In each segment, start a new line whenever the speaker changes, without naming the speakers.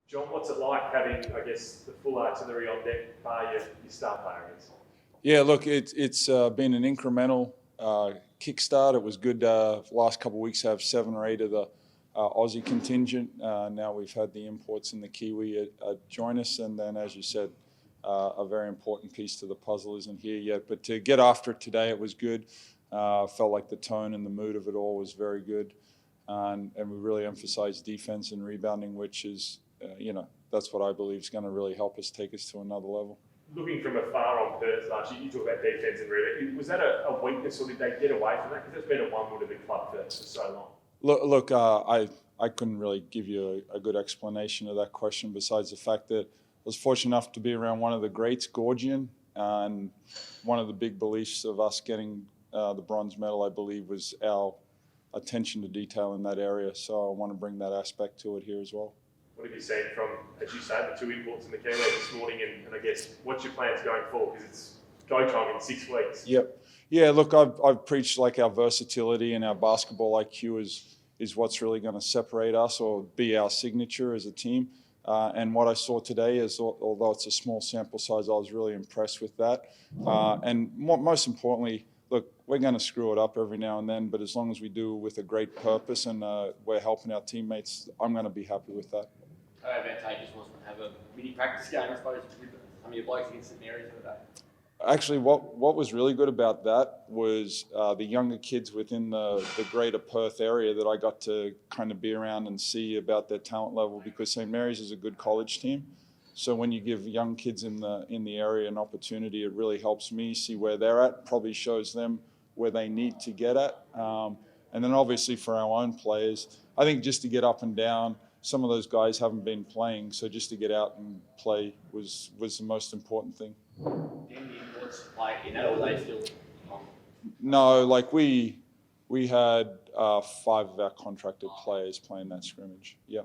John, what's it like having, I guess, the full artillery on deck, bar your star player, I guess?
Yeah, look, it's been an incremental kickstart. It was good last couple of weeks to have 7 or 8 of the Aussie contingent. Now we've had the imports and the Kiwi join us, and then, as you said, a very important piece to the puzzle isn't here yet. But to get after it today, it was good. Felt like the tone and the mood of it all was very good, and we really emphasized defense and rebounding, which is, that's what I believe is going to really help us take us to another level.
Looking from afar on Perth last year, you talk about defence and rebound. Was that a weakness, or did they get away from that? Because that's been a one-wood of the club for so long.
Look, I couldn't really give you a good explanation of that question besides the fact that I was fortunate enough to be around one of the greats, Gorgian, and one of the big beliefs of us getting the bronze medal, I believe, was our attention to detail in that area. So I want to bring that aspect to it here as well.
What have you seen from, as you say, the 2 imports and the Kiwi this morning, and I guess what's your plans going forward? Because it's go time in 6 weeks.
Yep. Yeah, look, I've preached like our versatility and our basketball IQ is what's really going to separate us or be our signature as a team. And what I saw today is, although it's a small sample size, I was really impressed with that. And most importantly, look, we're going to screw it up every now and then, but as long as we do it with a great purpose and we're helping our teammates, I'm going to be happy with that.
How advantageous was it to have a mini practice game, I suppose, with some of your blokes against St Mary's the other day?
Actually, what was really good about that was the younger kids within the greater Perth area that I got to kind of be around and see about their talent level, because St Mary's is a good college team. So when you give young kids in the area an opportunity, it really helps me see where they're at, probably shows them where they need to get at. And then obviously for our own players, I think just to get up and down, some of those guys haven't been playing, so just to get out and play was the most important thing.
Did the imports play in that, or were they still on?
No, like we had 5 of our contracted players playing that scrimmage. Yeah.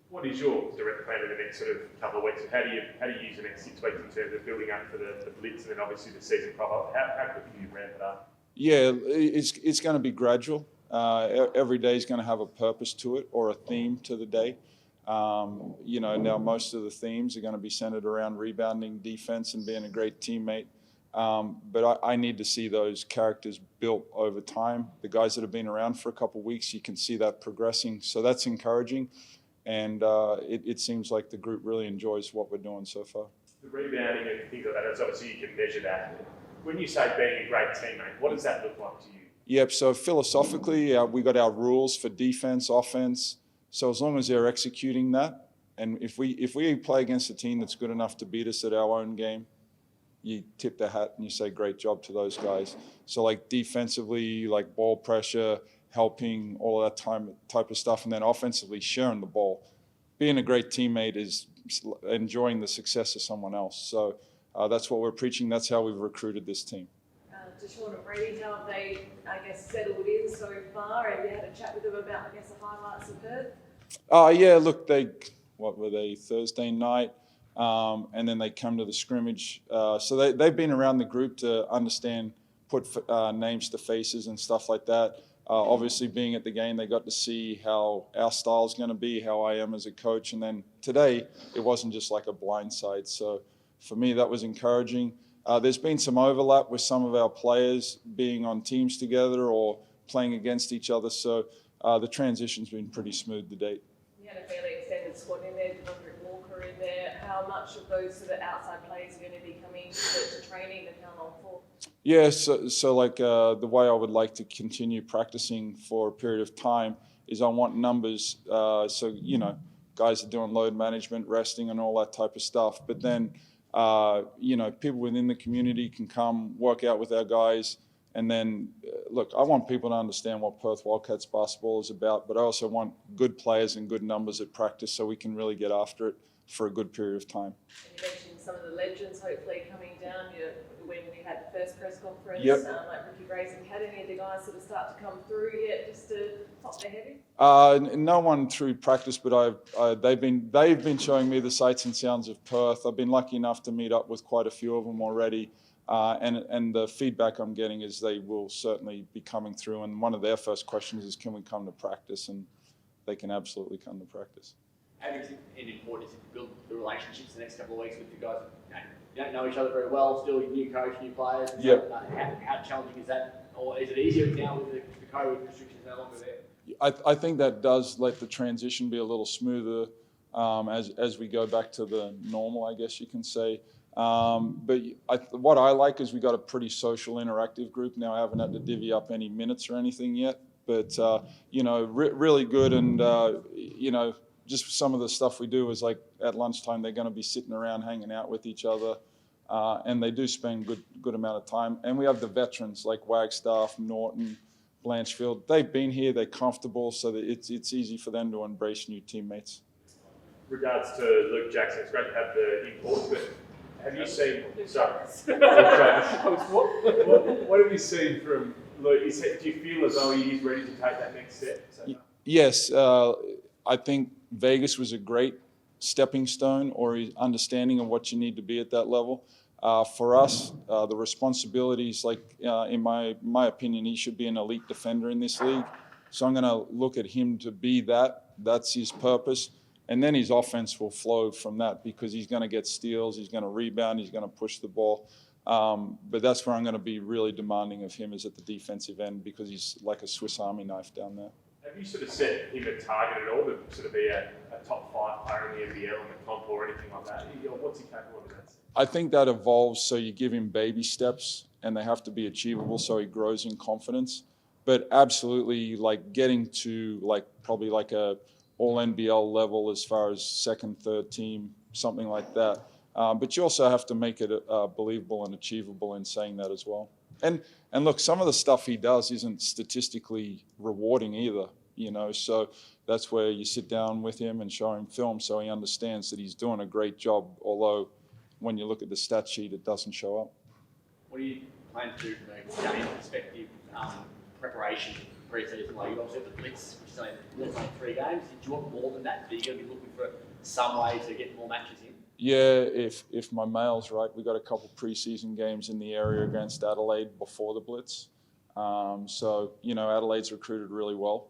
What is your direct plan in the next sort of couple of weeks? How do you use the next 6 weeks in terms of building up for the blitz and then obviously the season proper? How quickly do you ramp it up?
Yeah, it's going to be gradual. Every day is going to have a purpose to it or a theme to the day. Now most of the themes are going to be centered around rebounding, defense, and being a great teammate. But I need to see those characters built over time. The guys that have been around for a couple of weeks, you can see that progressing. So that's encouraging. And it seems like the group really enjoys what we're doing so far.
The rebounding and things like that, it's obviously you can measure that. When you say being a great teammate, what does that look like to you?
Yep, so philosophically, we got our rules for defense, offense. So as long as they're executing that, and if we play against a team that's good enough to beat us at our own game, you tip the hat and you say great job to those guys. So like defensively, like ball pressure, helping, all of that type of stuff, and then offensively sharing the ball. Being a great teammate is enjoying the success of someone else. So that's what we're preaching. That's how we've recruited this team.
To Sean and Brady, how have they, I guess, settled in so far? Have you had a chat with them about, I guess, the highlights of Perth?
Yeah, look, what were they, Thursday night, and then they come to the scrimmage. So they've been around the group to understand, put names to faces and stuff like that. Obviously, being at the game, they got to see how our style's going to be, how I am as a coach. And then today, it wasn't just like a blindside. So for me, that was encouraging. There's been some overlap with some of our players being on teams together or playing against each other. So the transition's been pretty smooth to date.
You had a fairly extended squad in there, Devondrick Walker in there. How much of those sort of outside players are going to be coming to training and how long for?
Yeah, so like the way I would like to continue practicing for a period of time is I want numbers. So, guys are doing load management, resting and all that type of stuff. But then, people within the community can come work out with our guys. And then, look, I want people to understand what Perth Wildcats basketball is about, but I also want good players and good numbers at practice so we can really get after it for a good period of time.
And you mentioned some of the legends hopefully coming down when we had the first press conference,
yep.
Like Ricky Grayson. Had any of the guys sort of start to come through yet just to pop their head in?
No one through practice, but they've been showing me the sights and sounds of Perth. I've been lucky enough to meet up with quite a few of them already. And the feedback I'm getting is they will certainly be coming through. And one of their first questions is, can we come to practice? And they can absolutely come to practice.
how important is it to build the relationships the next couple of weeks with you guys? You don't know each other very well, still new coach, new players.
Yep.
How challenging is that? Or is it easier now with the COVID restrictions no longer there?
I think that does let the transition be a little smoother as we go back to the normal, I guess you can say. But what I like is we got a pretty social, interactive group now. I haven't had to divvy up any minutes or anything yet, but really good. And just some of the stuff we do is like at lunchtime they're going to be sitting around hanging out with each other, and they do spend good amount of time. And we have the veterans like Wagstaff, Norton, Blanchfield. They've been here, they're comfortable, so that it's easy for them to embrace new teammates.
Regards to Luke Jackson, it's great to have the imports, but have you seen? Sorry, what have you seen from Luke? Do you feel as though he is ready to take that next step?
Yes, I think Vegas was a great stepping stone or his understanding of what you need to be at that level. For us, the responsibilities, in my opinion, he should be an elite defender in this league. So I'm going to look at him to be that. That's his purpose. And then his offense will flow from that because he's going to get steals, he's going to rebound, he's going to push the ball. But that's where I'm going to be really demanding of him is at the defensive end because he's like a Swiss Army knife down there.
Have you sort of set him a target at all to sort of be a top 5 player in the NBL in the comp or anything like that? What's he capable of?
I think that evolves, so you give him baby steps and they have to be achievable so he grows in confidence. But absolutely, like getting to probably a all NBL level as far as second, third team, something like that. But you also have to make it believable and achievable in saying that as well. And look, some of the stuff he does isn't statistically rewarding either, so that's where you sit down with him and show him film so he understands that he's doing a great job, although when you look at the stat sheet, it doesn't show up.
What do you plan to do from a game perspective, preparation, pre-season? Like you obviously have the Blitz, which is only 3 games. Do you want more than that? Are you going to be looking for some way to get more matches in?
Yeah, if my mail's right, we got a couple preseason games in the area against Adelaide before the Blitz. So Adelaide's recruited really well.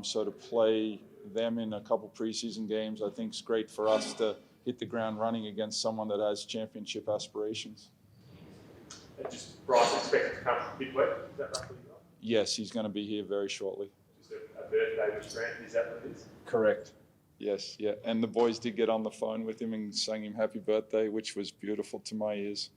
So to play them in a couple preseason games, I think is great for us to hit the ground running against someone that has championship aspirations.
And just Bryce expected to come midweek, is that roughly right?
Yes, he's going to be here very shortly.
Just a birthday with Grant, is that what it is?
Correct. Yes, yeah. And the boys did get on the phone with him and sang him happy birthday, which was beautiful to my ears.